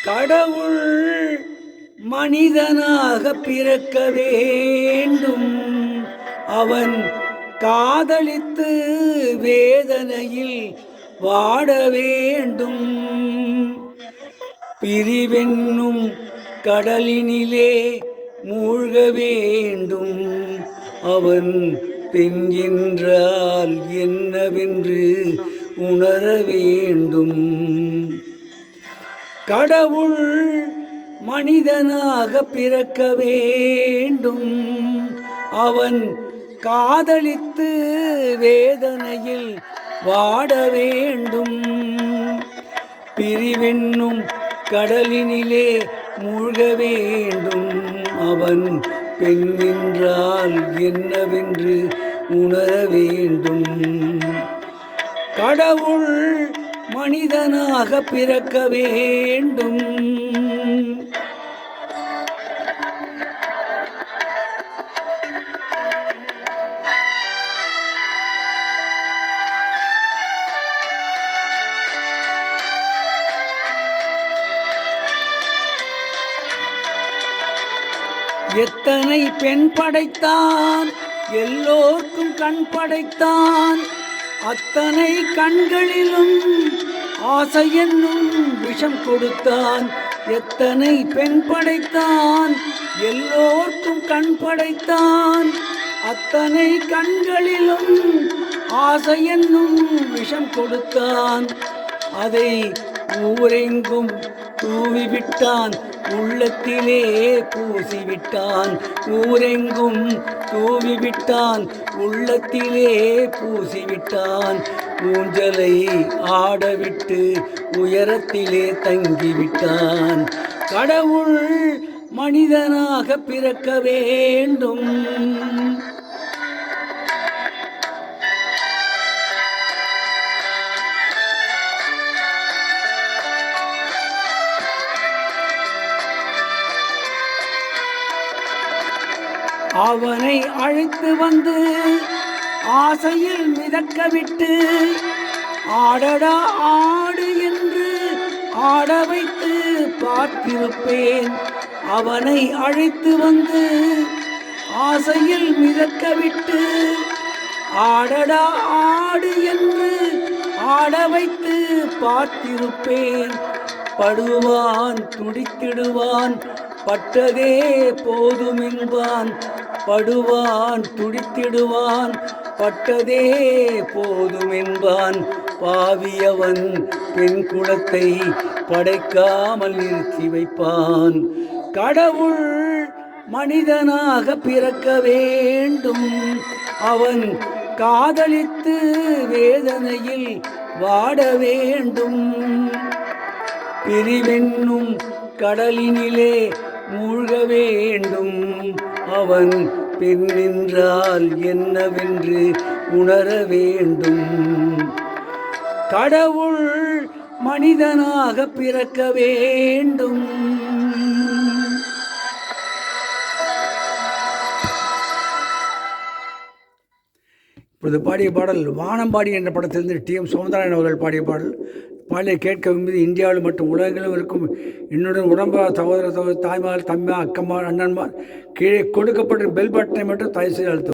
கடவுள் மனிதனாக பிறக்க வேண்டும். அவன் காதலித்து வேதனையில் வாட வேண்டும். பிரிவென்னும் கடலினிலே மூழ்க வேண்டும். அவன் பெண் என்றால் என்னவென்று உணர வேண்டும். கடவுள் மனிதனாக பிறக்க வேண்டும். அவன் காதலித்து வேதனையில் வாட வேண்டும். பிரிவென்னும் கடலினிலே மூழ்க வேண்டும். அவன் பெண் என்றால் என்னவென்று உணர வேண்டும். கடவுள் மனிதனாக பிறக்க வேண்டும். எத்தனை பெண் படைத்தான், எல்லோர்க்கும் கண் படைத்தான். அத்தனை கண்களிலும் ஆசை என்னும் விஷம் கொடுத்தான். எத்தனை பெண் படைத்தான், எல்லோர்க்கும் கண் படைத்தான். அத்தனை கண்களிலும் ஆசை என்னும் விஷம் கொடுத்தான். அதை ஊரெங்கும் தூவிவிட்டான், உள்ளத்திலே பூசிவிட்டான். ஊரெங்கும் தூவிவிட்டான், உள்ளத்திலே பூசிவிட்டான். ஊஞ்சலை ஆடவிட்டு உயரத்திலே தங்கிவிட்டான். கடவுள் மனிதனாக பிறக்க வேண்டும். அவனை அழைத்து வந்து ஆசையில் மிதக்க விட்டு ஆடடா ஆடு என்று ஆட வைத்து பார்த்திருப்பேன். அவனை அழைத்து வந்து ஆசையில் மிதக்க விட்டு ஆடடா ஆடு என்று ஆட வைத்து பார்த்திருப்பேன். படுவான், துடித்திடுவான், பட்டதே போதும் என்பான். படுவான், துடித்திடுவான், பட்டதே போதும் என்பான். பாவியவன் பெண் குலத்தை படைக்காமல் நிறுத்தி வைப்பான். கடவுள் மனிதனாக பிறக்க வேண்டும். அவன் காதலித்து வேதனையில் வாட வேண்டும். பிரிவென்னும் கடலினிலே மூழ்க வேண்டும். அவன் பெண் என்றால் என்னவென்று உணர வேண்டும். கடவுள் மனிதனாக பிறக்க வேண்டும். இப்பொழுது பாடிய பாடல் வானம்பாடி என்ற படத்திலிருந்து டி.எம். சௌந்தரராயன் அவர்கள் பாடிய பாடல். பாடலை கேட்க விரும்புவது இந்தியாவில் மற்றும் உலகங்களும் இருக்கும் என்னுடன் உடம்பா சகோதர தாய்மார், தம்மா, அக்கம்மார், அண்ணன்மார். கீழே கொடுக்கப்பட்ட பெல் பட்டனை மட்டும் தயவு செய்து அழுத்தவும்.